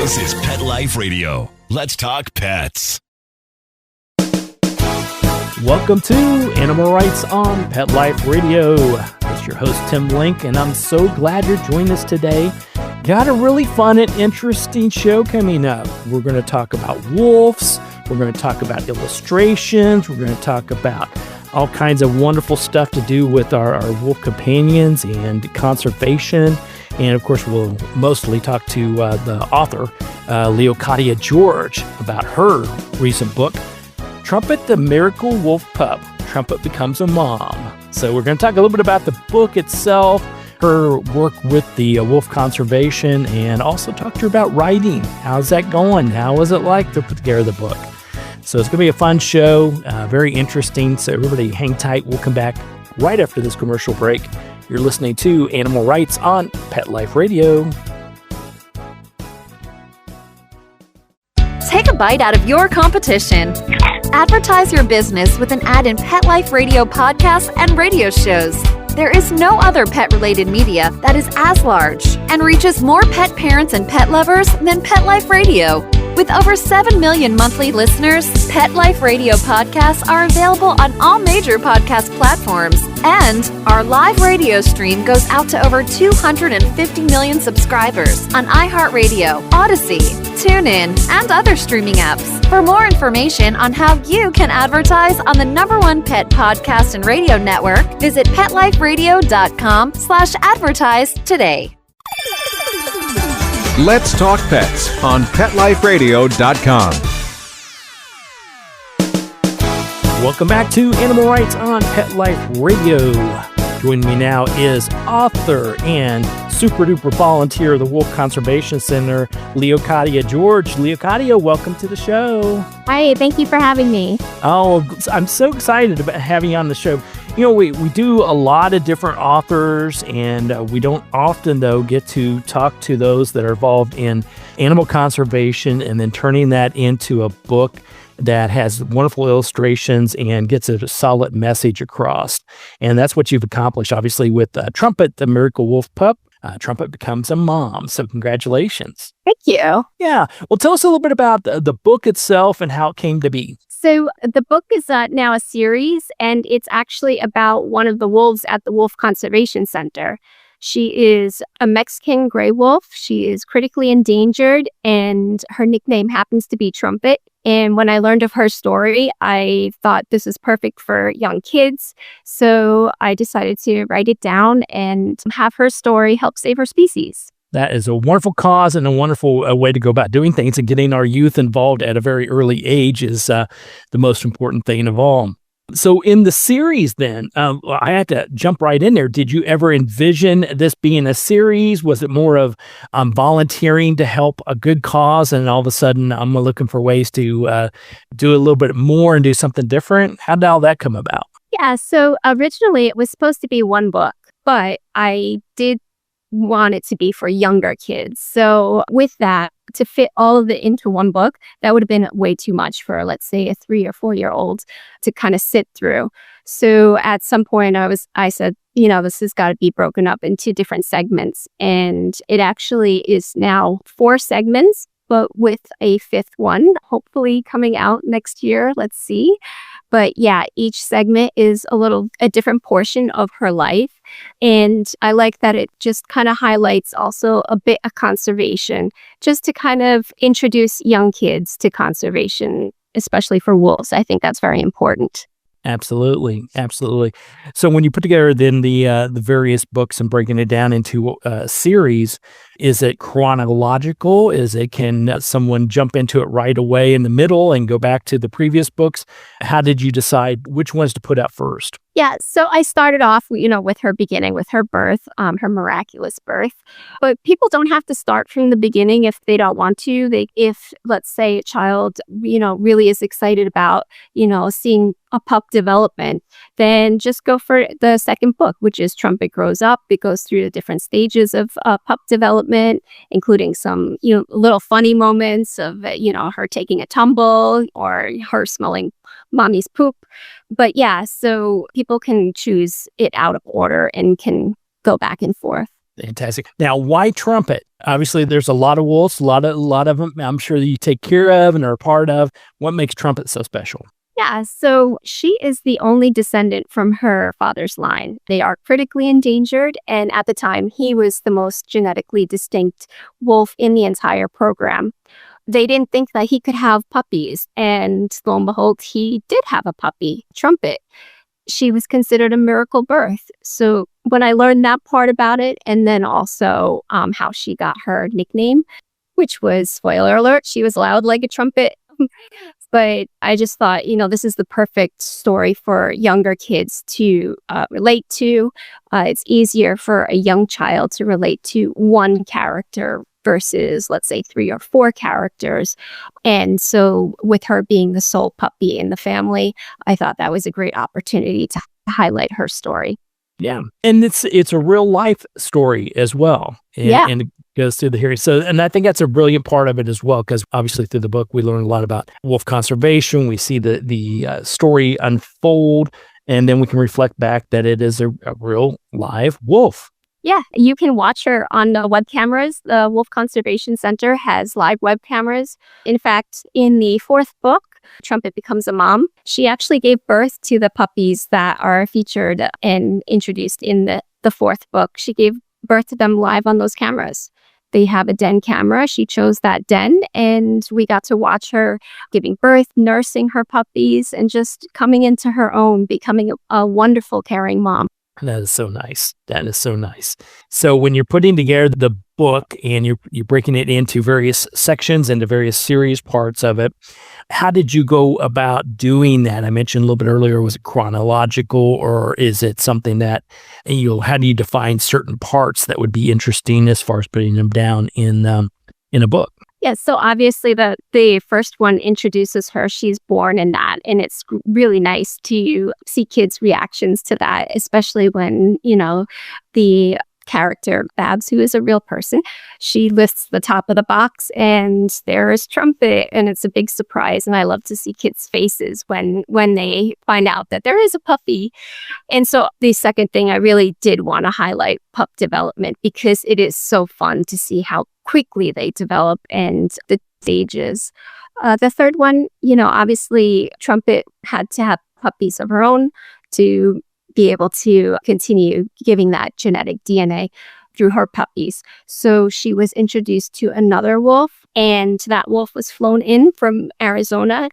This is Pet Life Radio. Let's talk pets. Welcome to Animal Rights on Pet Life Radio. It's your host, Tim Link, and I'm so glad you're joining us today. Got a really fun and interesting show coming up. We're going to talk about wolves. We're going to talk about illustrations. We're going to talk about all kinds of wonderful stuff to do with our wolf companions and conservation. And of course, we'll mostly talk to the author, Leokadia George, about her recent book, Trumpet the Miracle Wolf Pup, Trumpet Becomes a Mom. So we're going to talk a little bit about the book itself, her work with the wolf conservation, and also talk to her about writing. How's that going? How was it like to put together the book? So it's going to be a fun show, very interesting. So everybody hang tight. We'll come back right after this commercial break. You're listening to Animal Rights on Pet Life Radio. Take a bite out of your competition. Advertise your business with an ad in Pet Life Radio podcasts and radio shows. There is no other pet-related media that is as large and reaches more pet parents and pet lovers than Pet Life Radio. With over 7 million monthly listeners, Pet Life Radio podcasts are available on all major podcast platforms. And our live radio stream goes out to over 250 million subscribers on iHeartRadio, Odyssey, TuneIn, and other streaming apps. For more information on how you can advertise on the #1 pet podcast and radio network, visit PetLifeRadio.com/advertise today. Let's Talk Pets on PetLifeRadio.com. Welcome back to Animal Rights on Pet Life Radio. Joining me now is author and super duper volunteer of the Wolf Conservation Center, Leokadia George. Leokadia, welcome to the show. Hi, thank you for having me. Oh, I'm so excited about having you on the show. You know, we do a lot of different authors, and we don't often, though, get to talk to those that are involved in animal conservation and then turning that into a book that has wonderful illustrations and gets a solid message across. And that's what you've accomplished, obviously, with Trumpet, the Miracle Wolf Pup. Trumpet Becomes a Mom. So congratulations. Thank you. Yeah. Well, tell us a little bit about the book itself and how it came to be. So the book is now a series, and it's actually about one of the wolves at the Wolf Conservation Center. She is a Mexican gray wolf. She is critically endangered, and her nickname happens to be Trumpet. And when I learned of her story, I thought this is perfect for young kids. So I decided to write it down and have her story help save her species. That is a wonderful cause and a wonderful way to go about doing things, and getting our youth involved at a very early age is the most important thing of all. So in the series then, I had to jump right in there. Did you ever envision this being a series? Was it more of volunteering to help a good cause, and all of a sudden I'm looking for ways to do a little bit more and do something different? How did all that come about? Yeah, so originally it was supposed to be one book, but I did want it to be for younger kids. So with that, to fit all of it into one book, that would have been way too much for, let's say, a 3 or 4-year-old to kind of sit through. So at some point I said, this has got to be broken up into different segments. And it actually is now 4 segments, but with a 5th one, hopefully coming out next year. Let's see. But yeah, each segment is a different portion of her life. And I like that it just kind of highlights also a bit of conservation, just to kind of introduce young kids to conservation, especially for wolves. I think that's very important. Absolutely. Absolutely. So when you put together then the various books and breaking it down into a series, is it chronological? Can someone jump into it right away in the middle and go back to the previous books? How did you decide which ones to put out first? Yeah, so I started off, with her beginning, with her birth, her miraculous birth. But people don't have to start from the beginning if they don't want to. If, let's say, a child, really is excited about, seeing a pup development, then just go for the second book, which is Trumpet Grows Up. It goes through the different stages of pup development, including some, little funny moments of, her taking a tumble or her smelling mommy's poop. But yeah, so people can choose it out of order and can go back and forth. Fantastic. Now, why trumpet? Obviously, there's a lot of wolves, a lot of them. I'm sure that you take care of and are a part of. What makes trumpet so special? Yeah, so she is the only descendant from her father's line. They are critically endangered, and at the time, he was the most genetically distinct wolf in the entire program. They didn't think that he could have puppies, and lo and behold, he did have a puppy, Trumpet. She was considered a miracle birth. So when I learned that part about it, and then also how she got her nickname, which was, spoiler alert, she was loud like a trumpet. But I just thought, this is the perfect story for younger kids to relate to. It's easier for a young child to relate to one character versus, let's say, 3 or 4 characters. And so with her being the sole puppy in the family, I thought that was a great opportunity to highlight her story. Yeah. And it's a real life story as well. And it goes through the hearing. So, and I think that's a brilliant part of it as well, because obviously through the book, we learn a lot about wolf conservation. We see the story unfold, and then we can reflect back that it is a real live wolf. Yeah, you can watch her on the web cameras. The Wolf Conservation Center has live web cameras. In fact, in the 4th book, Trumpet Becomes a Mom, she actually gave birth to the puppies that are featured and introduced in the 4th book. She gave birth to them live on those cameras. They have a den camera. She chose that den, and we got to watch her giving birth, nursing her puppies, and just coming into her own, becoming a wonderful, caring mom. That is so nice. That is so nice. So when you're putting together the book and you're breaking it into various sections, into various series parts of it, how did you go about doing that? I mentioned a little bit earlier, was it chronological, or is it something that, how do you define certain parts that would be interesting as far as putting them down in a book? Yes, so obviously the first one introduces her. She's born in that, and it's really nice to see kids' reactions to that, especially when, the character, Babs, who is a real person, she lifts the top of the box and there is Trumpet, and it's a big surprise. And I love to see kids' faces when they find out that there is a puppy. And so the second thing, I really did want to highlight pup development, because it is so fun to see how quickly they develop and the stages. The third one, obviously Trumpet had to have puppies of her own to be able to continue giving that genetic DNA through her puppies. So she was introduced to another wolf, and that wolf was flown in from Arizona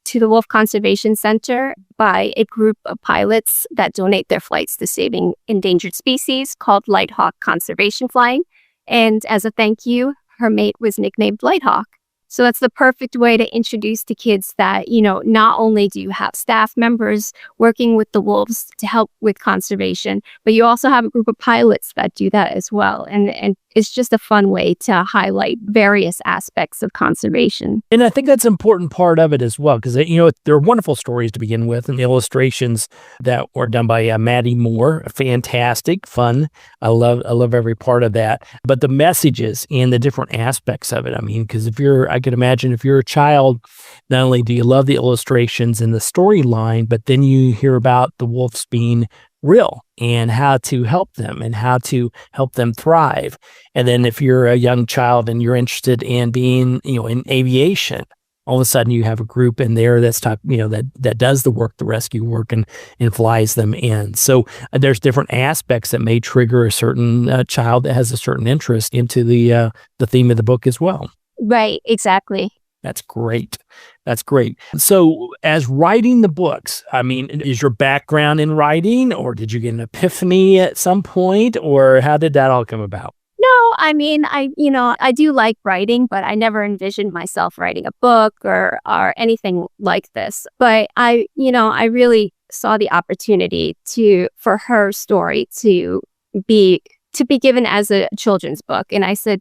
to the Wolf Conservation Center by a group of pilots that donate their flights to saving endangered species, called Lighthawk Conservation Flying. And as a thank you, her mate was nicknamed Lighthawk. So that's the perfect way to introduce to kids that, not only do you have staff members working with the wolves to help with conservation, but you also have a group of pilots that do that as well. And it's just a fun way to highlight various aspects of conservation. And I think that's an important part of it as well, because, they're wonderful stories to begin with, and the illustrations that were done by Maddie Moore, fantastic, fun. I love every part of that. But the messages and the different aspects of it, because I could imagine if you're a child, not only do you love the illustrations and the storyline, but then you hear about the wolves being real and how to help them and how to help them thrive. And then if you're a young child and you're interested in being, in aviation, all of a sudden you have a group in there that does the work, the rescue work, and flies them in. So there's different aspects that may trigger a certain child that has a certain interest into the theme of the book as well. Right, exactly. That's great. That's great. So as writing the books, is your background in writing, or did you get an epiphany at some point, or how did that all come about? No, I do like writing, but I never envisioned myself writing a book or anything like this. But I really saw the opportunity for her story to be given as a children's book. And I said,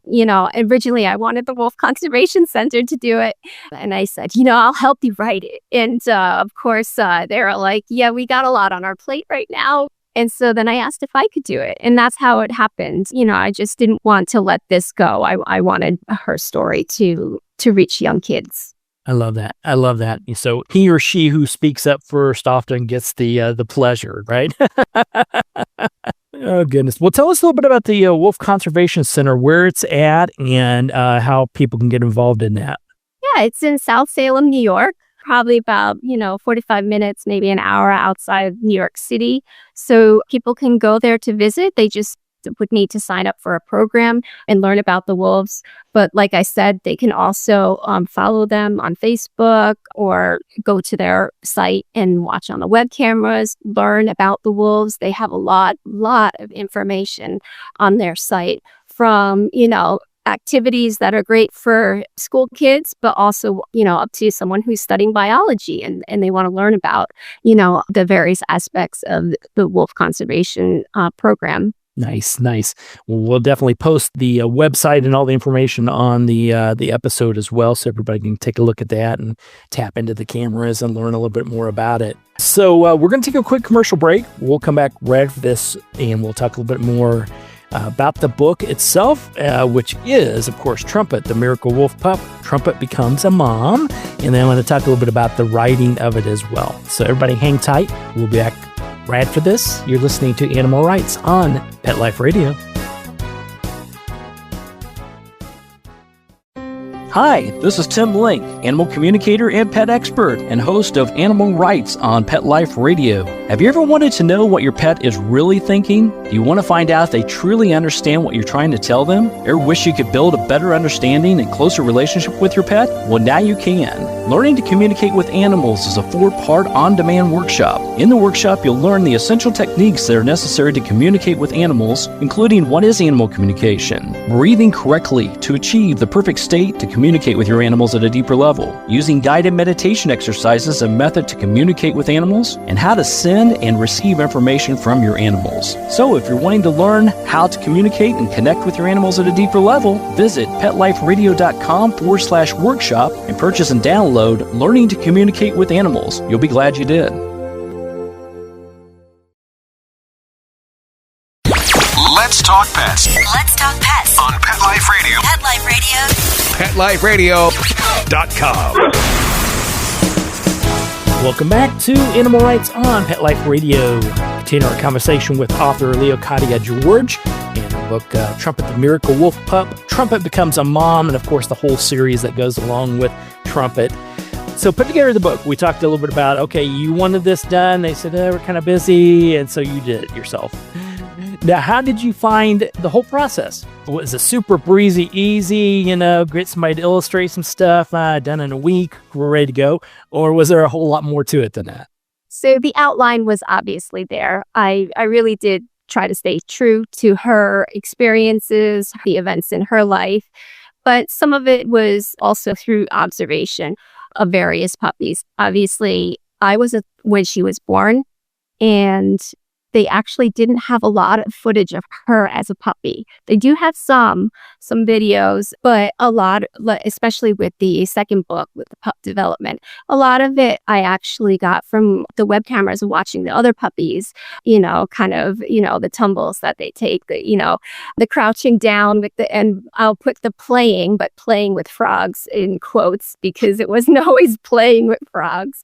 originally I wanted the Wolf Conservation Center to do it. And I said, I'll help you write it. And of course, they were like, yeah, we got a lot on our plate right now. And so then I asked if I could do it. And that's how it happened. I just didn't want to let this go. I wanted her story to reach young kids. I love that. I love that. So he or she who speaks up first often gets the pleasure, right? Oh, goodness. Well, tell us a little bit about the Wolf Conservation Center, where it's at, and how people can get involved in that. Yeah, it's in South Salem, New York, probably about, 45 minutes, maybe an hour outside of New York City. So people can go there to visit. They just would need to sign up for a program and learn about the wolves. But like I said, they can also follow them on Facebook or go to their site and watch on the web cameras, learn about the wolves. They have a lot of information on their site from, activities that are great for school kids, but also, up to someone who's studying biology and they want to learn about, the various aspects of the wolf conservation program. Nice. Well, we'll definitely post the website and all the information on the episode as well, so everybody can take a look at that and tap into the cameras and learn a little bit more about it. So we're going to take a quick commercial break. We'll come back right after this, and we'll talk a little bit more about the book itself, which is, of course, Trumpet, the Miracle Wolf Pup, Trumpet Becomes a Mom. And then I want to talk a little bit about the writing of it as well. So everybody hang tight. We'll be back right after this. You're listening to Animal Rights on Pet Life Radio. Hi, this is Tim Link, animal communicator and pet expert and host of Animal Rights on Pet Life Radio. Have you ever wanted to know what your pet is really thinking? Do you want to find out if they truly understand what you're trying to tell them? Or wish you could build a better understanding and closer relationship with your pet? Well, now you can. Learning to Communicate with Animals is a 4-part on-demand workshop. In the workshop, you'll learn the essential techniques that are necessary to communicate with animals, including what is animal communication, breathing correctly to achieve the perfect state to communicate with your animals at a deeper level, using guided meditation exercises, a method to communicate with animals, and how to send and receive information from your animals. So if you're wanting to learn how to communicate and connect with your animals at a deeper level, visit petliferadio.com/workshop and purchase and download Learning to Communicate with Animals. You'll be glad you did. Let's talk pets Let's talk pets on Pet Life Radio. Pet Life Radio. PetLifeRadio.com. Welcome back to Animal Rights on Pet Life Radio. Continue our conversation with author Leokadia George and her book, Trumpet, the Miracle Wolf Pup, Trumpet Becomes a Mom, and of course the whole series that goes along with Trumpet. So put together the book. We talked a little bit about, okay, you wanted this done. They said, we're kind of busy, and so you did it yourself. Now, how did you find the whole process? Was it super breezy, easy, get somebody to illustrate some stuff, done in a week, we're ready to go? Or was there a whole lot more to it than that? So the outline was obviously there. I really did try to stay true to her experiences, the events in her life, but some of it was also through observation of various puppies. Obviously, I was when she was born, and they actually didn't have a lot of footage of her as a puppy. They do have some videos, but a lot, especially with the second book, with the pup development, a lot of it I actually got from the web cameras watching the other puppies, the tumbles that they take, the crouching down with and I'll put the playing with frogs in quotes because it wasn't always playing with frogs.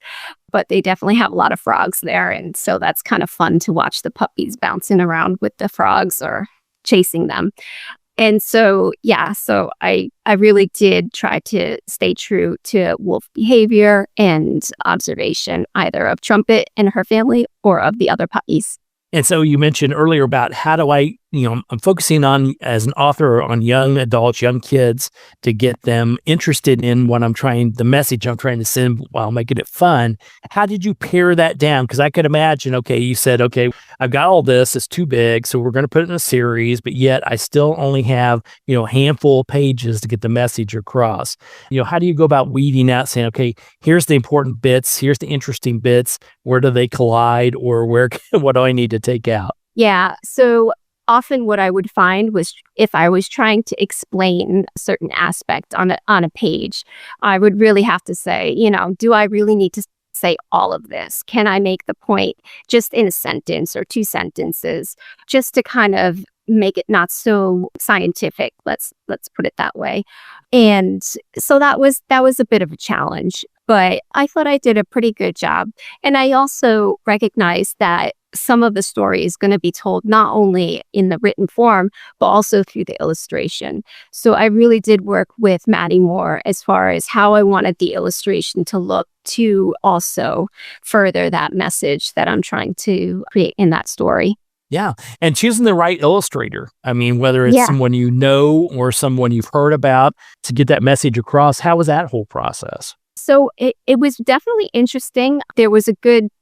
But they definitely have a lot of frogs there. And so that's kind of fun to watch the puppies bouncing around with the frogs or chasing them. And so, so I really did try to stay true to wolf behavior and observation, either of Trumpet and her family or of the other puppies. And so you mentioned earlier about how do I, I'm focusing on, as an author, on young adults, young kids, to get them interested in the message I'm trying to send while making it fun. How did you pare that down? Because I could imagine, you said, I've got all this, it's too big, so we're going to put it in a series, but yet I still only have, a handful of pages to get the message across. How do you go about weeding out, saying, here's the important bits, here's the interesting bits, where do they collide, or what do I need to take out? Yeah, so often what I would find was if I was trying to explain a certain aspect on a page, I would really have to say, do I really need to say all of this? Can I make the point just in a sentence or 2 sentences, just to kind of make it not so scientific? Let's put it that way. And so that was a bit of a challenge, but I thought I did a pretty good job. And I also recognized that some of the story is going to be told not only in the written form, but also through the illustration. So I really did work with Maddie Moore as far as how I wanted the illustration to look to also further that message that I'm trying to create in that story. Yeah. And choosing the right illustrator. I mean, whether it's someone you know or someone you've heard about to get that message across, how was that whole process? So it was definitely interesting.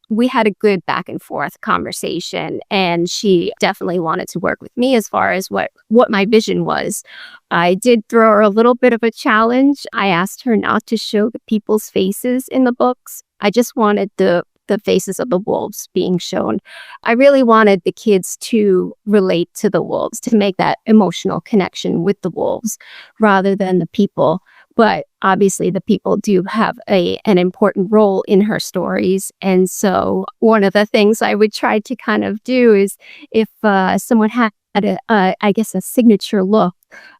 We had a good back and forth conversation, and she definitely wanted to work with me as far as what my vision was. I did throw her a little bit of a challenge. I asked her not to show the people's faces in the books. I just wanted the faces of the wolves being shown. I really wanted the kids to relate to the wolves, to make that emotional connection with the wolves rather than the people. But obviously, the people do have an important role in her stories. And so one of the things I would try to kind of do is if someone had a signature look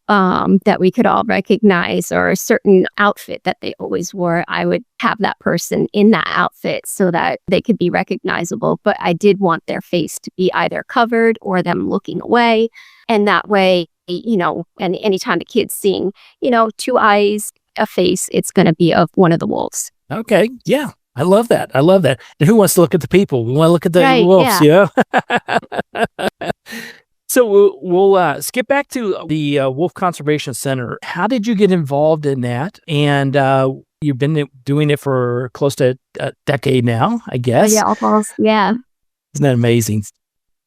that we could all recognize, or a certain outfit that they always wore, I would have that person in that outfit so that they could be recognizable. But I did want their face to be either covered or them looking away. And that way, and anytime the kid's seeing, two eyes, a face, it's going to be of one of the wolves. Okay. Yeah. I love that. And who wants to look at the people? We want to look at the wolves. Yeah. So we'll skip back to the Wolf Conservation Center. How did you get involved in that? And you've been doing it for close to a decade now, I guess. Yeah, almost. Yeah. Isn't that amazing?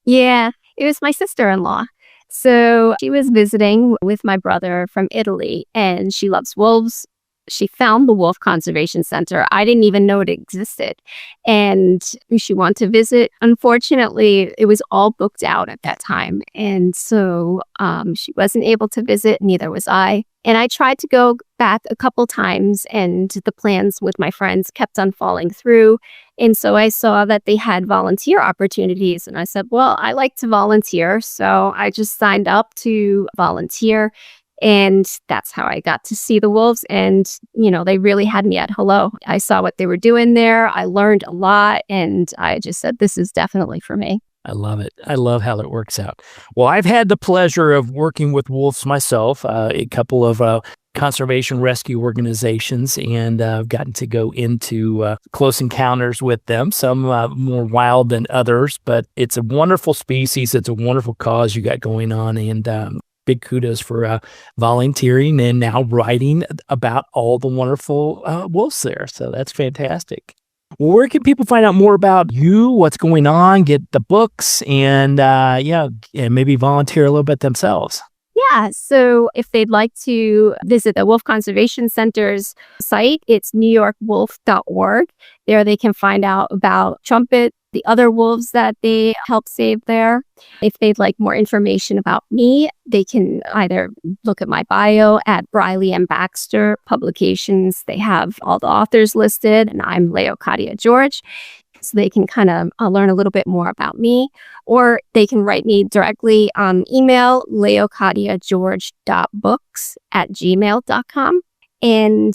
Yeah. It was my sister-in-law. So she was visiting with my brother from Italy, and she loves wolves. She found the Wolf Conservation Center. I didn't even know it existed. And she wanted to visit. Unfortunately, it was all booked out at that time. And so she wasn't able to visit, neither was I. And I tried to go back a couple times, and the plans with my friends kept on falling through. And so I saw that they had volunteer opportunities. And I said, well, I like to volunteer. So I just signed up to volunteer. And that's how I got to see the wolves. And, they really had me at hello. I saw what they were doing there. I learned a lot. And I just said, this is definitely for me. I love it. I love how it works out. Well, I've had the pleasure of working with wolves myself, a couple of conservation rescue organizations, and I've gotten to go into close encounters with them, some more wild than others, but it's a wonderful species. It's a wonderful cause you got going on, and big kudos for volunteering and now writing about all the wonderful wolves there. So that's fantastic. Well, where can people find out more about you, what's going on, get the books, and maybe volunteer a little bit themselves? Yeah, so if they'd like to visit the Wolf Conservation Center's site, it's newyorkwolf.org. There they can find out about Trumpet, the other wolves that they help save there. If they'd like more information about me, they can either look at my bio at Briley and Baxter Publications. They have all the authors listed, and I'm Leokadia George. So they can kind of learn a little bit more about me, or they can write me directly on email, leokadiageorge.books@gmail.com. And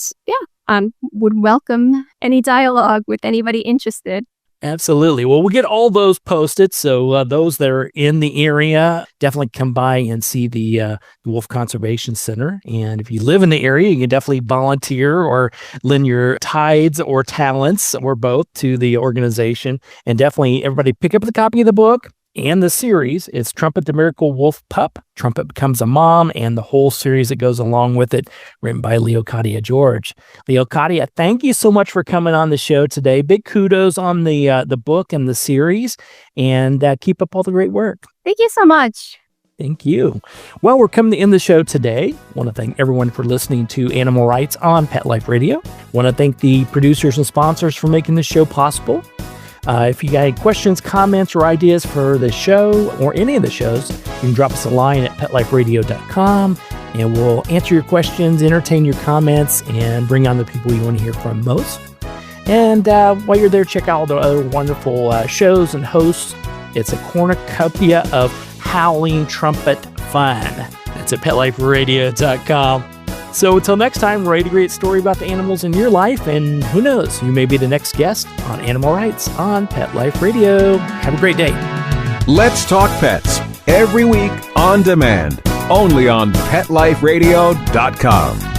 would welcome any dialogue with anybody interested. Absolutely. Well, we'll get all those posted. So those that are in the area, definitely come by and see the Wolf Conservation Center. And if you live in the area, you can definitely volunteer or lend your tithes or talents or both to the organization. And definitely everybody pick up the copy of the book and the series. It's Trumpet the Miracle Wolf Pup, Trumpet Becomes a Mom, and the whole series that goes along with it, written by Leokadia George. Leokadia, thank you so much for coming on the show today. Big kudos on the book and the series, and keep up all the great work. Thank you so much. Thank you. Well, we're coming to end the show today. I want to thank everyone for listening to Animal Rights on Pet Life Radio. I want to thank the producers and sponsors for making this show possible. If you got any questions, comments, or ideas for the show or any of the shows, you can drop us a line at petliferadio.com, and we'll answer your questions, entertain your comments, and bring on the people you want to hear from most. And while you're there, check out all the other wonderful shows and hosts. It's a cornucopia of howling trumpet fun. That's at petliferadio.com. So until next time, write a great story about the animals in your life, and who knows, you may be the next guest on Animal Rights on Pet Life Radio. Have a great day. Let's Talk Pets, every week on demand, only on PetLifeRadio.com.